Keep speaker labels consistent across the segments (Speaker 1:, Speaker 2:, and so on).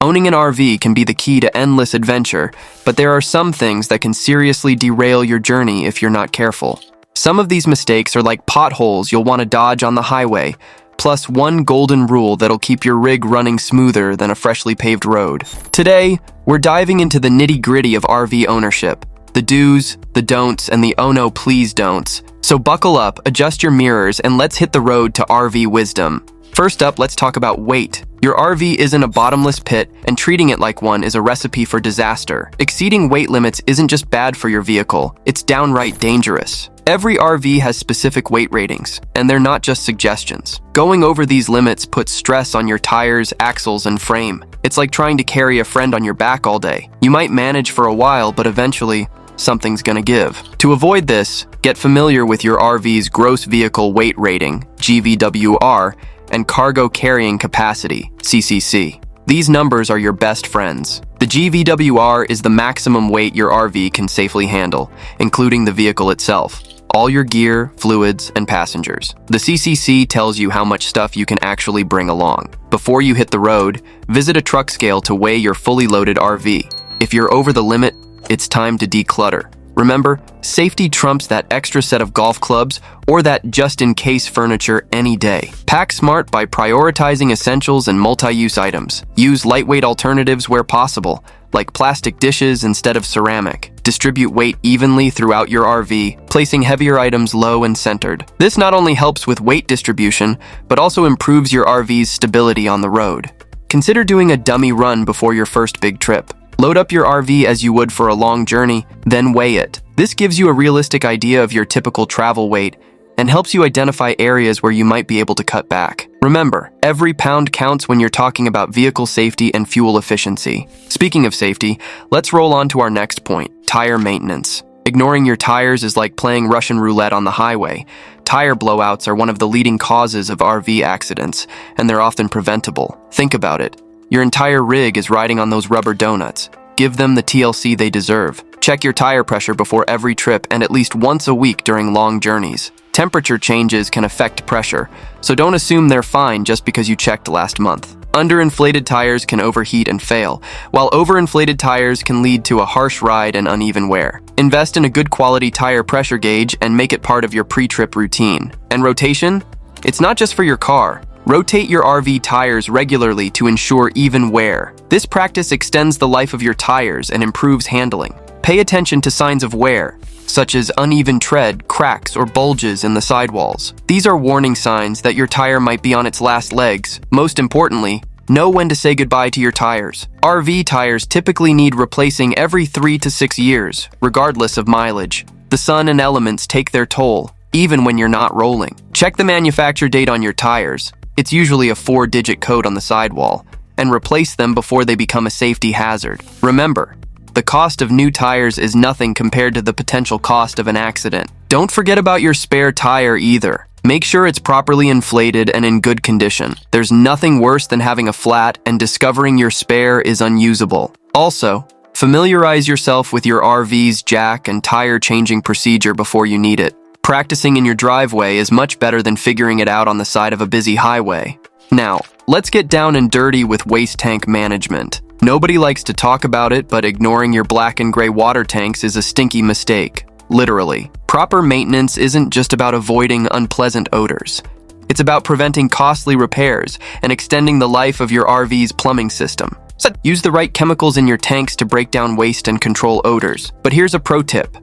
Speaker 1: Owning an RV can be the key to endless adventure, but there are some things that can seriously derail your journey if you're not careful. Some of these mistakes are like potholes you'll want to dodge on the highway, plus one golden rule that'll keep your rig running smoother than a freshly paved road. Today, we're diving into the nitty-gritty of RV ownership, the do's, the don'ts, and the oh no please don'ts. So buckle up, adjust your mirrors, and let's hit the road to RV wisdom. First up, let's talk about weight. Your RV isn't a bottomless pit, and treating it like one is a recipe for disaster. Exceeding weight limits isn't just bad for your vehicle, it's downright dangerous. Every RV has specific weight ratings, and they're not just suggestions. Going over these limits puts stress on your tires, axles, and frame. It's like trying to carry a friend on your back all day. You might manage for a while, but eventually, something's gonna give. To avoid this, get familiar with your RV's gross vehicle weight rating, GVWR, and cargo carrying capacity, CCC. These numbers are your best friends. The GVWR is the maximum weight your RV can safely handle, including the vehicle itself, all your gear, fluids, and passengers. The CCC tells you how much stuff you can actually bring along. Before you hit the road, visit a truck scale to weigh your fully loaded RV. If you're over the limit, it's time to declutter. Remember, safety trumps that extra set of golf clubs or that just-in-case furniture any day. Pack smart by prioritizing essentials and multi-use items. Use lightweight alternatives where possible, like plastic dishes instead of ceramic. Distribute weight evenly throughout your RV, placing heavier items low and centered. This not only helps with weight distribution, but also improves your RV's stability on the road. Consider doing a dummy run before your first big trip. Load up your RV as you would for a long journey, then weigh it. This gives you a realistic idea of your typical travel weight and helps you identify areas where you might be able to cut back. Remember, every pound counts when you're talking about vehicle safety and fuel efficiency. Speaking of safety, let's roll on to our next point, tire maintenance. Ignoring your tires is like playing Russian roulette on the highway. Tire blowouts are one of the leading causes of RV accidents, and they're often preventable. Think about it. Your entire rig is riding on those rubber donuts. Give them the TLC they deserve. Check your tire pressure before every trip and at least once a week during long journeys. Temperature changes can affect pressure, so don't assume they're fine just because you checked last month. Underinflated tires can overheat and fail, while overinflated tires can lead to a harsh ride and uneven wear. Invest in a good quality tire pressure gauge and make it part of your pre-trip routine. And rotation? It's not just for your car. Rotate your RV tires regularly to ensure even wear. This practice extends the life of your tires and improves handling. Pay attention to signs of wear, such as uneven tread, cracks, or bulges in the sidewalls. These are warning signs that your tire might be on its last legs. Most importantly, know when to say goodbye to your tires. RV tires typically need replacing every 3 to 6 years, regardless of mileage. The sun and elements take their toll, even when you're not rolling. Check the manufacture date on your tires. It's usually a 4-digit code on the sidewall, and replace them before they become a safety hazard. Remember, the cost of new tires is nothing compared to the potential cost of an accident. Don't forget about your spare tire either. Make sure it's properly inflated and in good condition. There's nothing worse than having a flat and discovering your spare is unusable. Also, familiarize yourself with your RV's jack and tire changing procedure before you need it. Practicing in your driveway is much better than figuring it out on the side of a busy highway. Now, let's get down and dirty with waste tank management. Nobody likes to talk about it, but ignoring your black and gray water tanks is a stinky mistake. Literally. Proper maintenance isn't just about avoiding unpleasant odors. It's about preventing costly repairs and extending the life of your RV's plumbing system. So use the right chemicals in your tanks to break down waste and control odors. But here's a pro tip.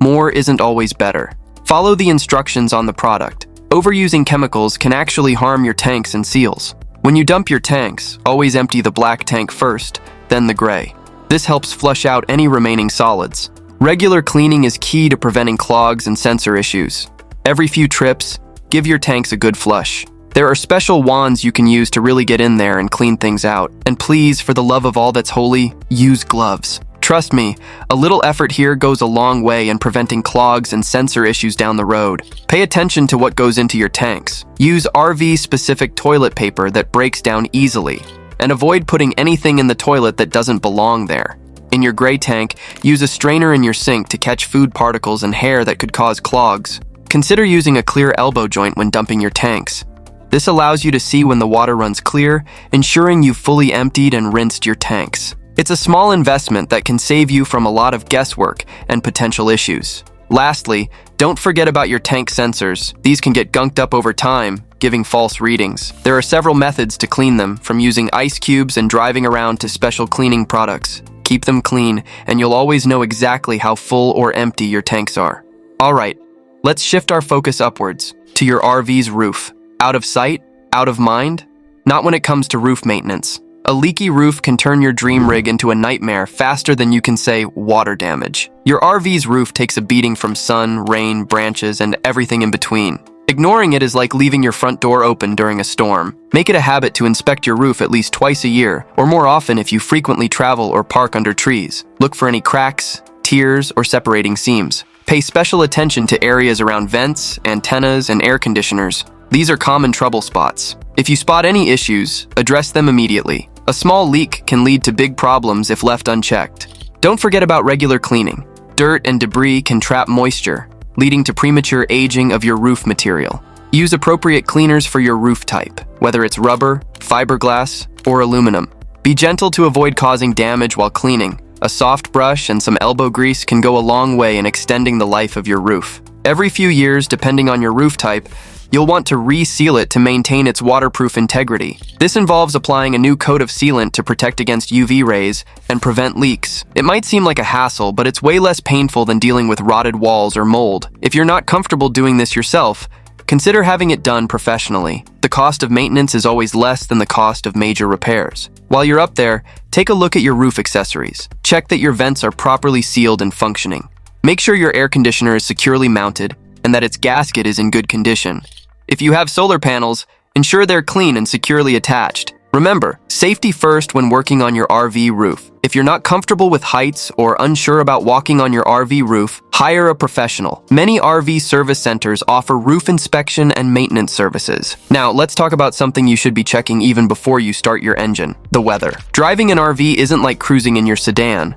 Speaker 1: More isn't always better. Follow the instructions on the product. Overusing chemicals can actually harm your tanks and seals. When you dump your tanks, always empty the black tank first, then the gray. This helps flush out any remaining solids. Regular cleaning is key to preventing clogs and sensor issues. Every few trips, give your tanks a good flush. There are special wands you can use to really get in there and clean things out. And please, for the love of all that's holy, use gloves. Trust me, a little effort here goes a long way in preventing clogs and sensor issues down the road. Pay attention to what goes into your tanks. Use RV-specific toilet paper that breaks down easily, and avoid putting anything in the toilet that doesn't belong there. In your gray tank, use a strainer in your sink to catch food particles and hair that could cause clogs. Consider using a clear elbow joint when dumping your tanks. This allows you to see when the water runs clear, ensuring you've fully emptied and rinsed your tanks. It's a small investment that can save you from a lot of guesswork and potential issues. Lastly, don't forget about your tank sensors. These can get gunked up over time, giving false readings. There are several methods to clean them, from using ice cubes and driving around to special cleaning products. Keep them clean, and you'll always know exactly how full or empty your tanks are. Alright, let's shift our focus upwards, to your RV's roof. Out of sight? Out of mind? Not when it comes to roof maintenance. A leaky roof can turn your dream rig into a nightmare faster than you can say water damage. Your RV's roof takes a beating from sun, rain, branches, and everything in between. Ignoring it is like leaving your front door open during a storm. Make it a habit to inspect your roof at least twice a year, or more often if you frequently travel or park under trees. Look for any cracks, tears, or separating seams. Pay special attention to areas around vents, antennas, and air conditioners. These are common trouble spots. If you spot any issues, address them immediately. A small leak can lead to big problems if left unchecked. Don't forget about regular cleaning. Dirt and debris can trap moisture, leading to premature aging of your roof material. Use appropriate cleaners for your roof type, whether it's rubber, fiberglass, or aluminum. Be gentle to avoid causing damage while cleaning. A soft brush and some elbow grease can go a long way in extending the life of your roof. Every few years, depending on your roof type, you'll want to re-seal it to maintain its waterproof integrity. This involves applying a new coat of sealant to protect against UV rays and prevent leaks. It might seem like a hassle, but it's way less painful than dealing with rotted walls or mold. If you're not comfortable doing this yourself, consider having it done professionally. The cost of maintenance is always less than the cost of major repairs. While you're up there, take a look at your roof accessories. Check that your vents are properly sealed and functioning. Make sure your air conditioner is securely mounted and that its gasket is in good condition. If you have solar panels, ensure they're clean and securely attached. Remember, safety first when working on your RV roof. If you're not comfortable with heights or unsure about walking on your RV roof, hire a professional. Many RV service centers offer roof inspection and maintenance services. Now, let's talk about something you should be checking even before you start your engine: the weather. Driving an RV isn't like cruising in your sedan.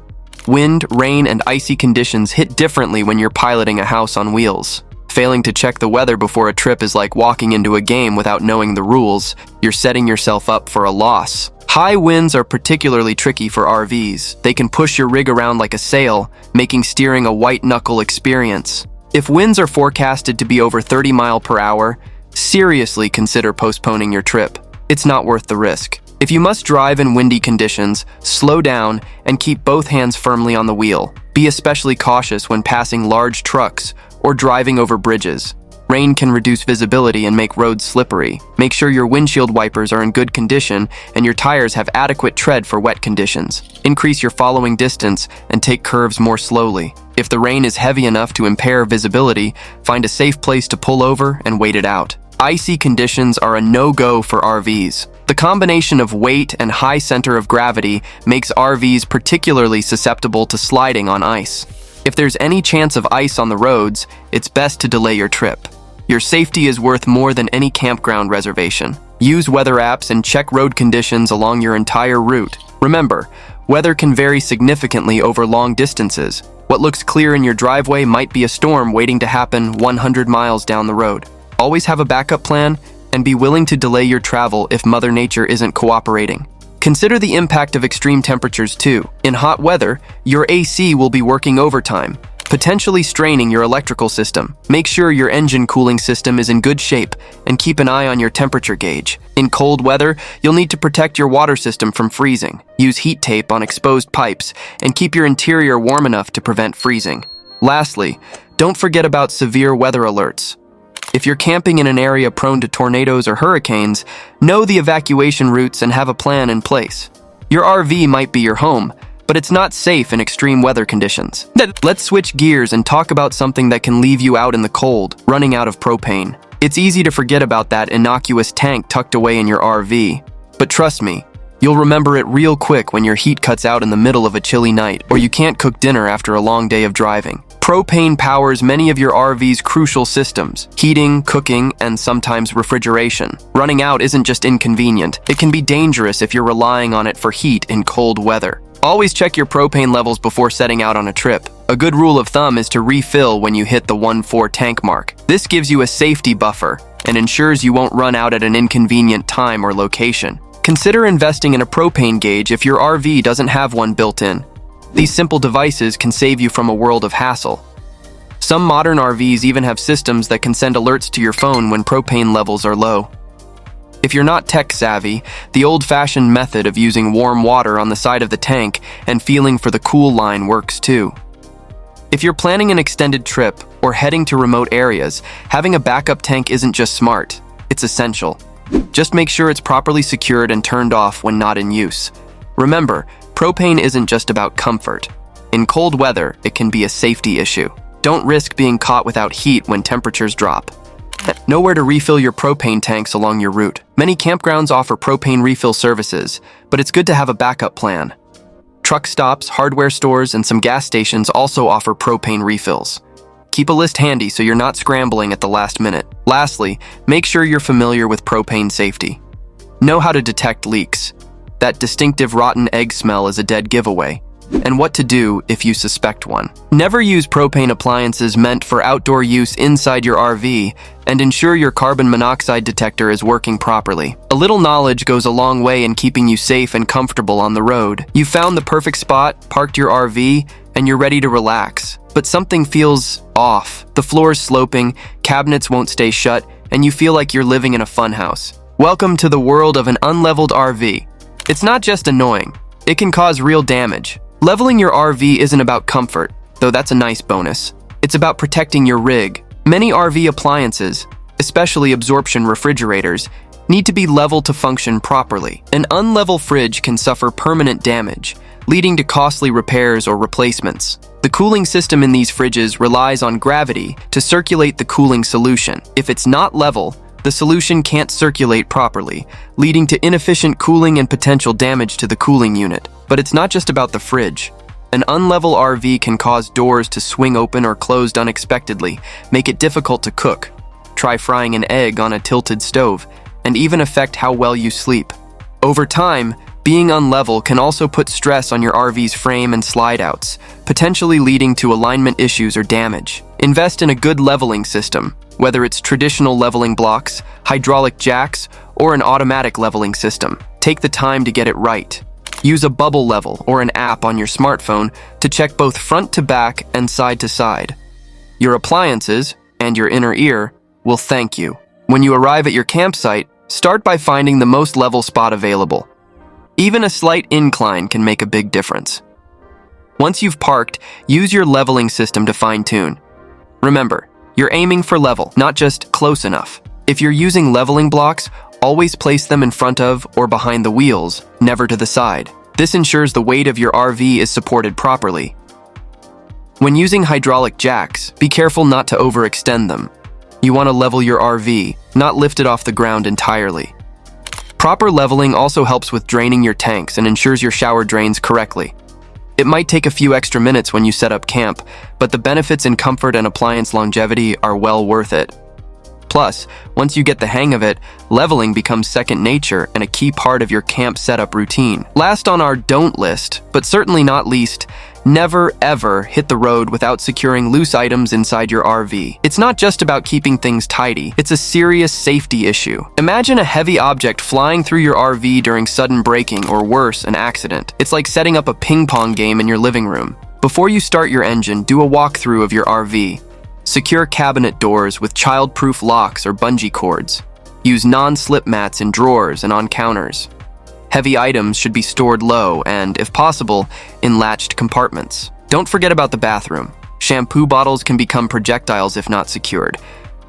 Speaker 1: Wind, rain, and icy conditions hit differently when you're piloting a house on wheels. Failing to check the weather before a trip is like walking into a game without knowing the rules. You're setting yourself up for a loss. High winds are particularly tricky for RVs. They can push your rig around like a sail, making steering a white-knuckle experience. If winds are forecasted to be over 30 miles per hour, seriously consider postponing your trip. It's not worth the risk. If you must drive in windy conditions, slow down and keep both hands firmly on the wheel. Be especially cautious when passing large trucks or driving over bridges. Rain can reduce visibility and make roads slippery. Make sure your windshield wipers are in good condition and your tires have adequate tread for wet conditions. Increase your following distance and take curves more slowly. If the rain is heavy enough to impair visibility, find a safe place to pull over and wait it out. Icy conditions are a no-go for RVs. The combination of weight and high center of gravity makes RVs particularly susceptible to sliding on ice. If there's any chance of ice on the roads, it's best to delay your trip. Your safety is worth more than any campground reservation. Use weather apps and check road conditions along your entire route. Remember, weather can vary significantly over long distances. What looks clear in your driveway might be a storm waiting to happen 100 miles down the road. Always have a backup plan and be willing to delay your travel if Mother Nature isn't cooperating. Consider the impact of extreme temperatures too. In hot weather, your AC will be working overtime, potentially straining your electrical system. Make sure your engine cooling system is in good shape and keep an eye on your temperature gauge. In cold weather, you'll need to protect your water system from freezing. Use heat tape on exposed pipes and keep your interior warm enough to prevent freezing. Lastly, don't forget about severe weather alerts. If you're camping in an area prone to tornadoes or hurricanes, know the evacuation routes and have a plan in place. Your RV might be your home, but it's not safe in extreme weather conditions. Let's switch gears and talk about something that can leave you out in the cold: running out of propane. It's easy to forget about that innocuous tank tucked away in your RV. But trust me, you'll remember it real quick when your heat cuts out in the middle of a chilly night, or you can't cook dinner after a long day of driving. Propane powers many of your RV's crucial systems: heating, cooking, and sometimes refrigeration. Running out isn't just inconvenient, it can be dangerous if you're relying on it for heat in cold weather. Always check your propane levels before setting out on a trip. A good rule of thumb is to refill when you hit the 1.4 tank mark. This gives you a safety buffer and ensures you won't run out at an inconvenient time or location. Consider investing in a propane gauge if your RV doesn't have one built in. These simple devices can save you from a world of hassle. Some modern RVs even have systems that can send alerts to your phone when propane levels are low. If you're not tech savvy, the old-fashioned method of using warm water on the side of the tank and feeling for the cool line works too. If you're planning an extended trip or heading to remote areas, having a backup tank isn't just smart, it's essential. Just make sure it's properly secured and turned off when not in use. Remember, propane isn't just about comfort. In cold weather, it can be a safety issue. Don't risk being caught without heat when temperatures drop. Know where to refill your propane tanks along your route. Many campgrounds offer propane refill services, but it's good to have a backup plan. Truck stops, hardware stores, and some gas stations also offer propane refills. Keep a list handy so you're not scrambling at the last minute. Lastly, make sure you're familiar with propane safety. Know how to detect leaks. That distinctive rotten egg smell is a dead giveaway. And what to do if you suspect one. Never use propane appliances meant for outdoor use inside your RV, and ensure your carbon monoxide detector is working properly. A little knowledge goes a long way in keeping you safe and comfortable on the road. You found the perfect spot, parked your RV, and you're ready to relax. But something feels off. The floor is sloping, cabinets won't stay shut, and you feel like you're living in a funhouse. Welcome to the world of an unleveled RV. It's not just annoying, it can cause real damage. Leveling your RV isn't about comfort, though that's a nice bonus. It's about protecting your rig. Many RV appliances, especially absorption refrigerators, need to be leveled to function properly. An unlevel fridge can suffer permanent damage, leading to costly repairs or replacements. The cooling system in these fridges relies on gravity to circulate the cooling solution. If it's not level, the solution can't circulate properly, leading to inefficient cooling and potential damage to the cooling unit. But it's not just about the fridge. An unlevel RV can cause doors to swing open or closed unexpectedly, make it difficult to cook, try frying an egg on a tilted stove, and even affect how well you sleep. Over time, being unlevel can also put stress on your RV's frame and slide outs, potentially leading to alignment issues or damage. Invest in a good leveling system, whether it's traditional leveling blocks, hydraulic jacks, or an automatic leveling system. Take the time to get it right. Use a bubble level or an app on your smartphone to check both front to back and side to side. Your appliances, and your inner ear, will thank you. When you arrive at your campsite, start by finding the most level spot available. Even a slight incline can make a big difference. Once you've parked, use your leveling system to fine-tune. Remember, you're aiming for level, not just close enough. If you're using leveling blocks, always place them in front of or behind the wheels, never to the side. This ensures the weight of your RV is supported properly. When using hydraulic jacks, be careful not to overextend them. You want to level your RV, not lift it off the ground entirely. Proper leveling also helps with draining your tanks and ensures your shower drains correctly. It might take a few extra minutes when you set up camp, but the benefits in comfort and appliance longevity are well worth it. Plus, once you get the hang of it, leveling becomes second nature and a key part of your camp setup routine. Last on our don't list, but certainly not least, never ever hit the road without securing loose items inside your RV. It's not just about keeping things tidy, it's a serious safety issue. Imagine a heavy object flying through your RV during sudden braking or worse, an accident. It's like setting up a ping pong game in your living room. Before you start your engine, do a walkthrough of your RV. Secure cabinet doors with child-proof locks or bungee cords. Use non-slip mats in drawers and on counters. Heavy items should be stored low and, if possible, in latched compartments. Don't forget about the bathroom. Shampoo bottles can become projectiles if not secured.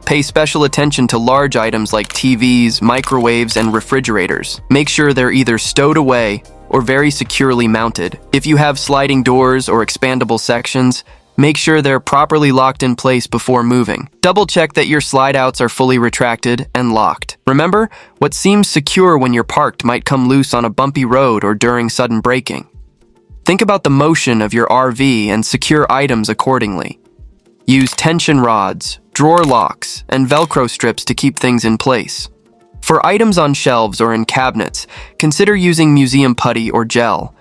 Speaker 1: Pay special attention to large items like TVs, microwaves, and refrigerators. Make sure they're either stowed away or very securely mounted. If you have sliding doors or expandable sections, make sure they're properly locked in place before moving. Double check that your slide outs are fully retracted and locked. Remember, what seems secure when you're parked might come loose on a bumpy road or during sudden braking. Think about the motion of your RV and secure items accordingly. Use tension rods, drawer locks, and Velcro strips to keep things in place. For items on shelves or in cabinets, consider using museum putty or gel.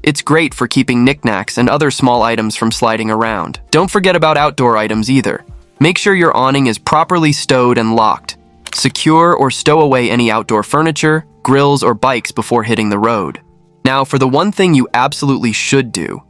Speaker 1: It's great for keeping knickknacks and other small items from sliding around. Don't forget about outdoor items either. Make sure your awning is properly stowed and locked. Secure or stow away any outdoor furniture, grills, or bikes before hitting the road. Now, for the one thing you absolutely should do,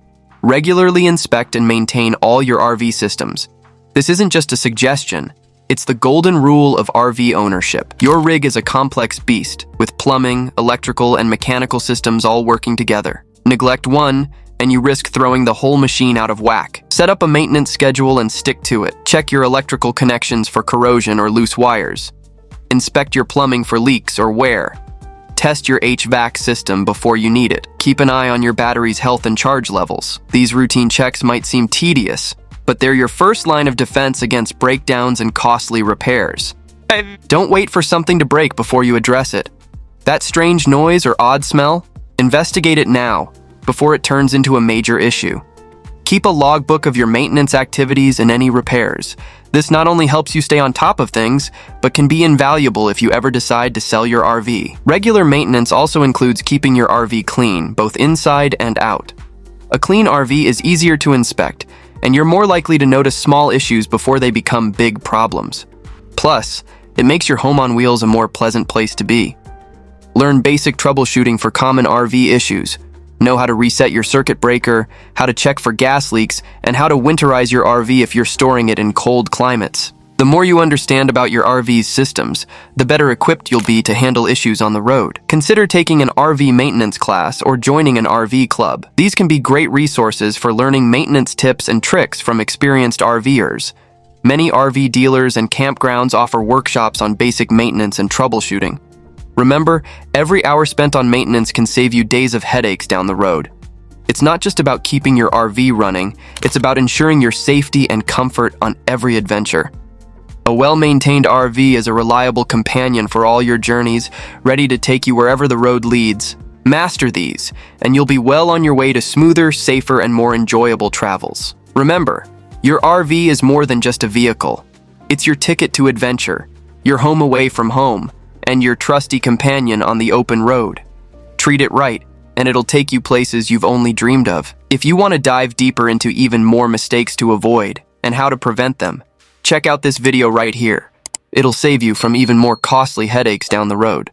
Speaker 1: regularly inspect and maintain all your RV systems. This isn't just a suggestion, it's the golden rule of RV ownership. Your rig is a complex beast, with plumbing, electrical, and mechanical systems all working together. Neglect one, and you risk throwing the whole machine out of whack. Set up a maintenance schedule and stick to it. Check your electrical connections for corrosion or loose wires. Inspect your plumbing for leaks or wear. Test your HVAC system before you need it. Keep an eye on your battery's health and charge levels. These routine checks might seem tedious, but they're your first line of defense against breakdowns and costly repairs. Don't wait for something to break before you address it. That strange noise or odd smell? Investigate it now, before it turns into a major issue. Keep a logbook of your maintenance activities and any repairs. This not only helps you stay on top of things, but can be invaluable if you ever decide to sell your RV. Regular maintenance also includes keeping your RV clean, both inside and out. A clean RV is easier to inspect, and you're more likely to notice small issues before they become big problems. Plus, it makes your home on wheels a more pleasant place to be. Learn basic troubleshooting for common RV issues. Know how to reset your circuit breaker, how to check for gas leaks, and how to winterize your RV if you're storing it in cold climates. The more you understand about your RV's systems, the better equipped you'll be to handle issues on the road. Consider taking an RV maintenance class or joining an RV club. These can be great resources for learning maintenance tips and tricks from experienced RVers. Many RV dealers and campgrounds offer workshops on basic maintenance and troubleshooting. Remember, every hour spent on maintenance can save you days of headaches down the road. It's not just about keeping your RV running, it's about ensuring your safety and comfort on every adventure. A well-maintained RV is a reliable companion for all your journeys, ready to take you wherever the road leads. Master these, and you'll be well on your way to smoother, safer, and more enjoyable travels. Remember, your RV is more than just a vehicle. It's your ticket to adventure, your home away from home, and your trusty companion on the open road. Treat it right, and it'll take you places you've only dreamed of. If you want to dive deeper into even more mistakes to avoid and how to prevent them, check out this video right here. It'll save you from even more costly headaches down the road.